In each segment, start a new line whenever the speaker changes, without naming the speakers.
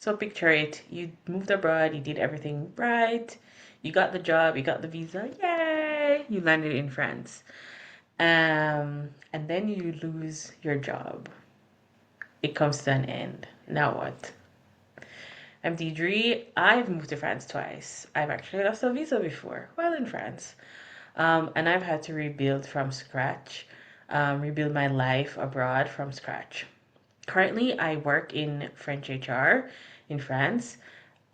So picture it, you moved abroad, you did everything right, you got the job, you got the visa, yay! You landed in France. And then you lose your job. It comes to an end. Now what? I'm Diedre. I've moved to France twice. I've actually lost a visa before while in France. And I've had to rebuild from scratch, rebuild my life abroad from scratch. Currently, I work in French HR in France.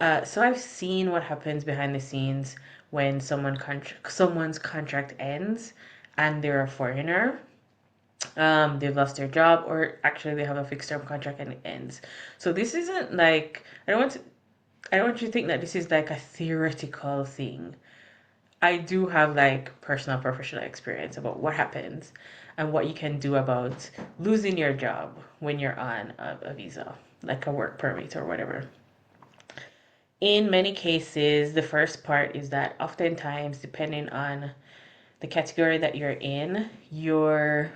So I've seen what happens behind the scenes when someone's contract ends and they're a foreigner. They've lost their job, or actually they have a fixed term contract and it ends. So this isn't like I don't want you to think that this is like a theoretical thing. I do have like personal professional experience about what happens and what you can do about losing your job when you're on a visa, like a work permit or whatever. In many cases, the first part is that oftentimes, depending on the category that you're in, your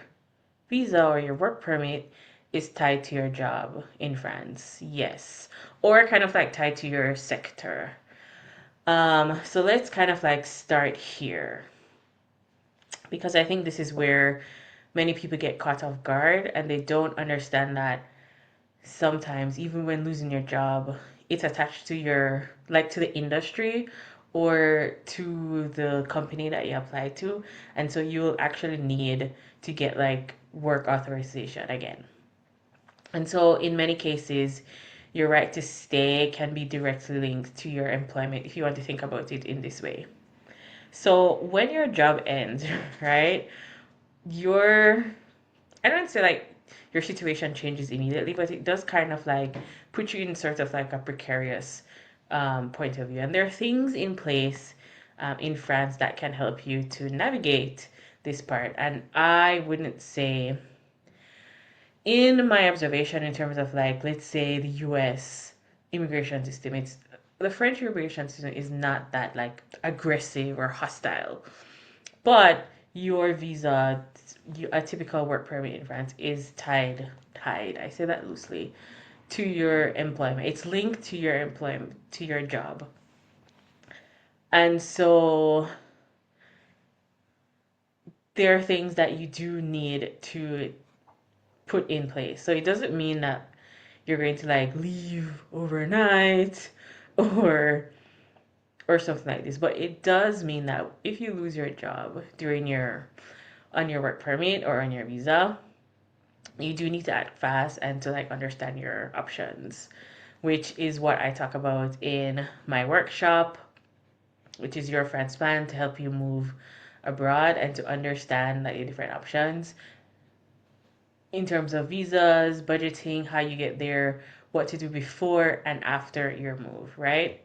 visa or your work permit is tied to your job in France. Yes. Or kind of like tied to your sector. So let's kind of like start here because I think this is where many people get caught off guard and they don't understand that sometimes even when losing your job, it's attached to your like to the industry or to the company that you apply to, and so you'll actually need to get like work authorization again. And so in many cases, your right to stay can be directly linked to your employment if you want to think about it in this way. So when your job ends, right, your I don't say like your situation changes immediately, but it does kind of like put you in sort of like a precarious point of view. And there are things in place in France that can help you to navigate this part. And I wouldn't say, in my observation, in terms of like, let's say the US immigration system, it's the French immigration system is not that like aggressive or hostile. But your visa, a typical work permit in France is tied, I say that loosely, to your employment. It's linked to your employment, to your job. And so there are things that you do need to put in place. So it doesn't mean that you're going to like leave overnight or or something like this, but it does mean that if you lose your job during your on your work permit or on your visa, you do need to act fast and to like understand your options, which is what I talk about in my workshop, which is your France plan to help you move abroad and to understand like the different options in terms of visas, budgeting, how you get there, what to do before and after your move, right?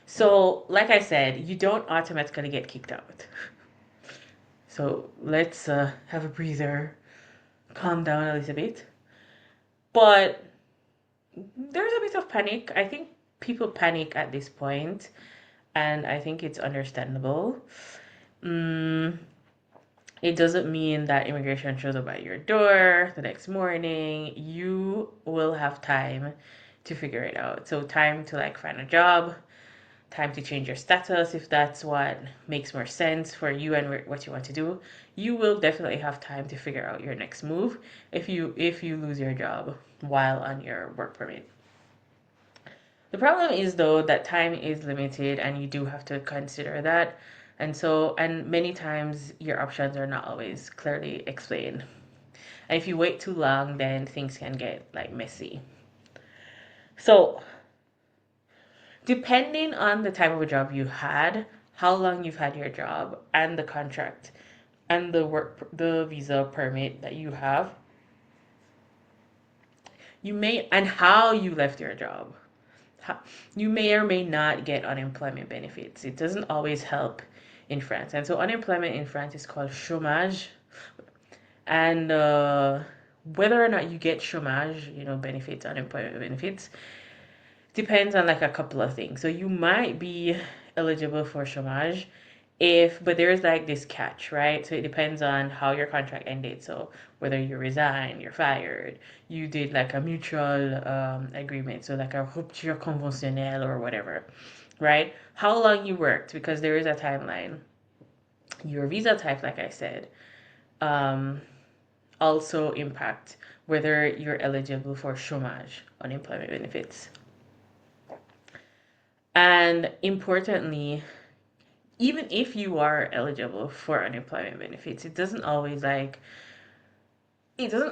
So, like I said, you don't automatically get kicked out. So, let's have a breather, calm down a little bit. But there's a bit of panic. I think people panic at this point, and I think it's understandable. Mm, it doesn't mean that immigration shows up at your door the next morning. You will have time to figure it out. So, time to like find a job, time to change your status if that's what makes more sense for you and what you want to do. You will definitely have time to figure out your next move if you lose your job while on your work permit. The problem is though that time is limited and you do have to consider that. And many times your options are not always clearly explained. And if you wait too long, then things can get like messy. So, depending on the type of a job you had, how long you've had your job, and the contract and the visa permit that you have, you may and how you left your job. You may or may not get unemployment benefits. It doesn't always help in France. And so unemployment in France is called chômage. And whether or not you get chômage, benefits, unemployment benefits, depends on like a couple of things. So you might be eligible for chômage But there's like this catch, right? So it depends on how your contract ended. So whether you resign, you're fired, you did like a mutual agreement, so like a rupture conventionnelle or whatever, right? How long you worked, because there is a timeline. Your visa type, like I said, um, also impact whether you're eligible for chômage, unemployment benefits. And importantly, even if you are eligible for unemployment benefits, it doesn't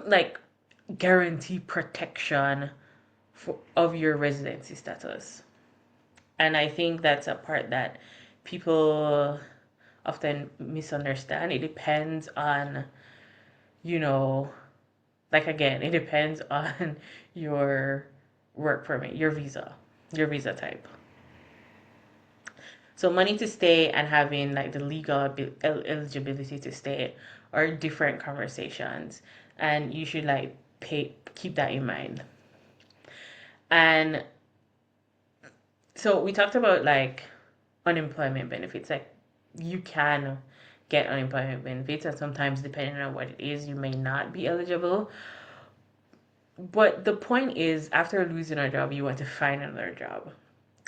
like guarantee protection of your residency status. And I think that's a part that people often misunderstand. It depends on, you know, like again, it depends on your work permit, your visa type. So money to stay and having like the legal eligibility to stay are different conversations, and you should like keep that in mind. And so we talked about like unemployment benefits. Like you can get unemployment benefits, and sometimes depending on what it is, you may not be eligible. But the point is, after losing a job, you want to find another job.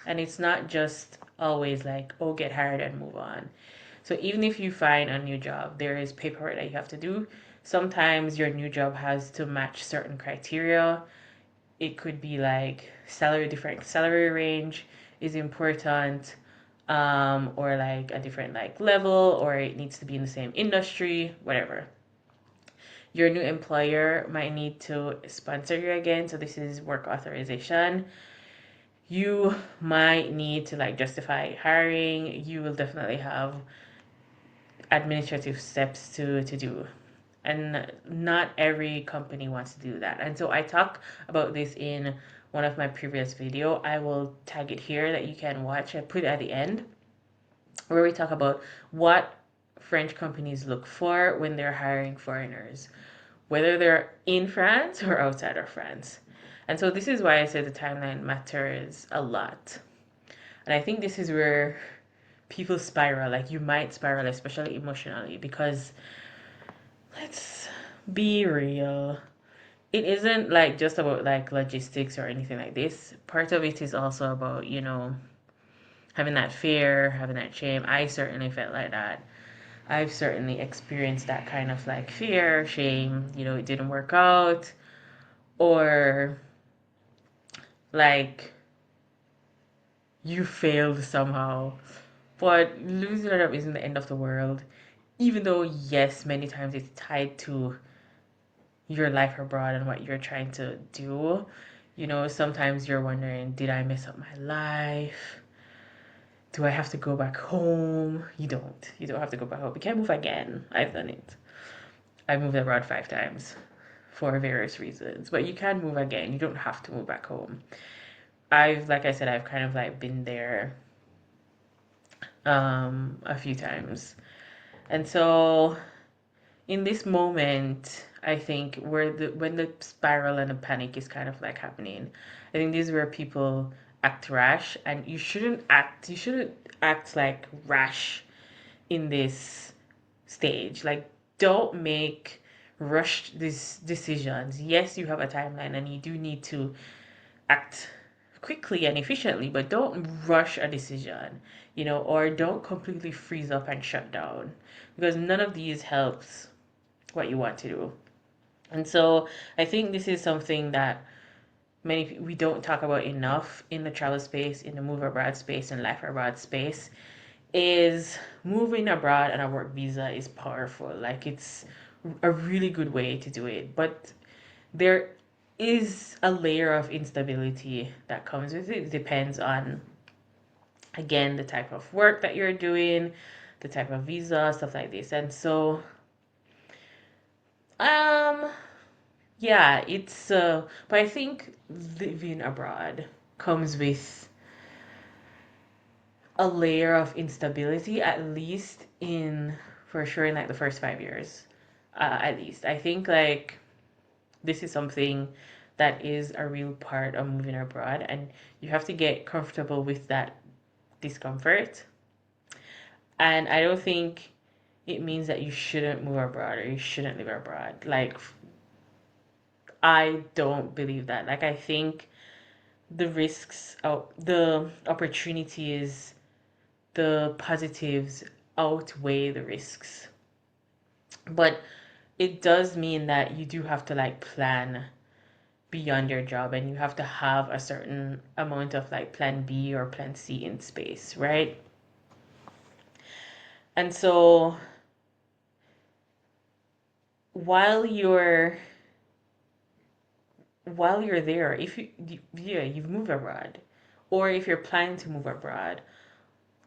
And it's not just always like, oh, get hired and move on. So even if you find a new job, there is paperwork that you have to do. Sometimes your new job has to match certain criteria. It could be like different salary range is important, or like a different like level, or it needs to be in the same industry, whatever. Your new employer might need to sponsor you again. So this is work authorization. You might need to like justify hiring. You will definitely have administrative steps to do. And not every company wants to do that. And so I talk about this in one of my previous video. I will tag it here that you can watch. I put it at the end where we talk about what French companies look for when they're hiring foreigners, whether they're in France or outside of France. And so this is why I say the timeline matters a lot. And I think this is where people spiral. Like you might spiral, especially emotionally, because let's be real. It isn't like just about like logistics or anything like this. Part of it is also about, having that fear, having that shame. I certainly felt like that. I've certainly experienced that kind of like fear, shame, it didn't work out, or like you failed somehow. But losing a job isn't the end of the world, even though, yes, many times it's tied to your life abroad and what you're trying to do. Sometimes you're wondering, did I mess up my life? Do I have to go back home? You don't. You don't have to go back home. You can't move again. I've done it. I moved abroad 5 times for various reasons, but you can move again. You don't have to move back home. Like I said, I've kind of like been there a few times. And so in this moment, I think when the spiral and the panic is kind of like happening, I think this is where people act rash, and you shouldn't act like rash in this stage. Like don't make rushed these decisions. Yes, you have a timeline and you do need to act quickly and efficiently, but don't rush a decision, or don't completely freeze up and shut down, because none of these helps what you want to do. And so I think this is something that we don't talk about enough in the travel space, in the move abroad space, and life abroad space, is moving abroad on a work visa is powerful. Like it's a really good way to do it, but there is a layer of instability that comes with it. It depends on, again, the type of work that you're doing, the type of visa, stuff like this. And so um yeah, but I think living abroad comes with a layer of instability, at least for sure in like the first 5 years. At least I think like this is something that is a real part of moving abroad, and you have to get comfortable with that discomfort. And I don't think it means that you shouldn't move abroad or you shouldn't live abroad. Like, I don't believe that. Like, I think the risks, the opportunities, the positives outweigh the risks. But it does mean that you do have to like plan beyond your job, and you have to have a certain amount of like plan B or plan C in space, right? And so while you're while you're there, if yeah, you've moved abroad, or if you're planning to move abroad,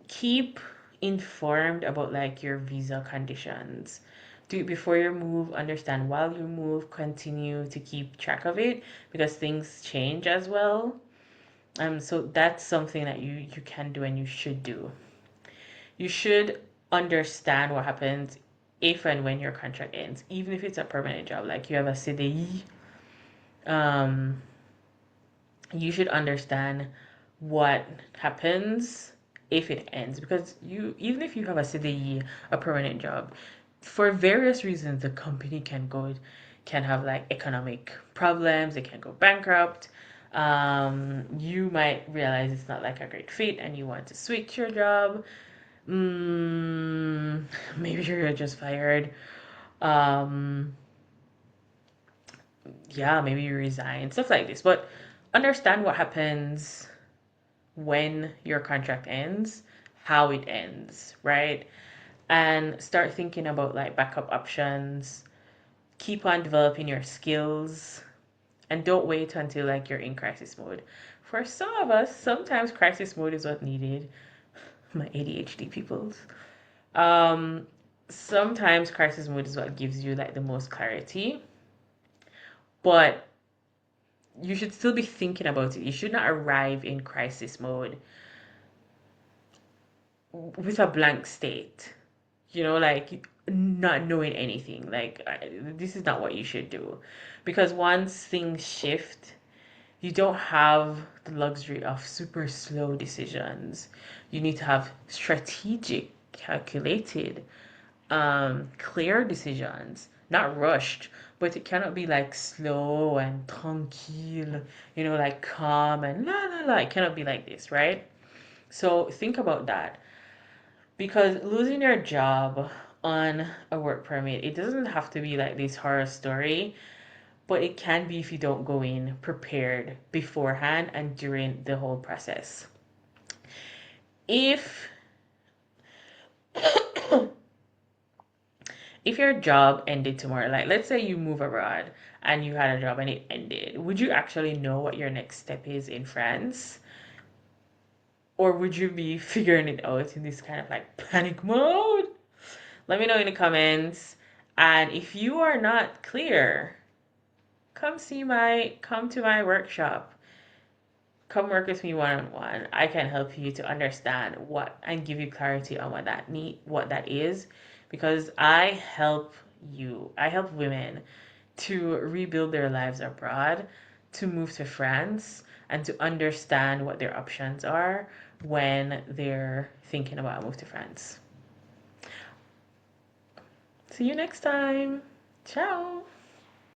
keep informed about like your visa conditions. Do it before you move, understand while you move, continue to keep track of it because things change as well. So that's something that you can do and you should do. You should understand what happens if and when your contract ends, even if it's a permanent job, like you have a CDI. Um, you should understand what happens if it ends because you even if you have a CDI, a permanent job, for various reasons the company can have like economic problems, it can go bankrupt. You might realize it's not like a great fit and you want to switch your job. mm, Maybe you're just fired. um yeah, maybe you resign, stuff like this, but understand what happens when your contract ends, how it ends, right? And start thinking about like backup options. Keep on developing your skills and don't wait until like you're in crisis mode. For some of us, sometimes crisis mode is what needed. My ADHD peoples. Um, Sometimes crisis mode is what gives you like the most clarity, but you should still be thinking about it. You should not arrive in crisis mode with a blank state, like not knowing anything. Like, this is not what you should do. Because once things shift, you don't have the luxury of super slow decisions. You need to have strategic, calculated, clear decisions, not rushed. But it cannot be like slow and tranquille, like calm and la la la. It cannot be like this, right? So think about that. Because losing your job on a work permit, it doesn't have to be like this horror story, but it can be if you don't go in prepared beforehand and during the whole process. If if your job ended tomorrow, like let's say you move abroad and you had a job and it ended, would you actually know what your next step is in France? Or would you be figuring it out in this kind of like panic mode? Let me know in the comments. And if you are not clear, come to my workshop. Come work with me one on one. I can help you to understand what and give you clarity on what that is, because I help women to rebuild their lives abroad, to move to France, and to understand what their options are when they're thinking about a move to France. See you next time. Ciao.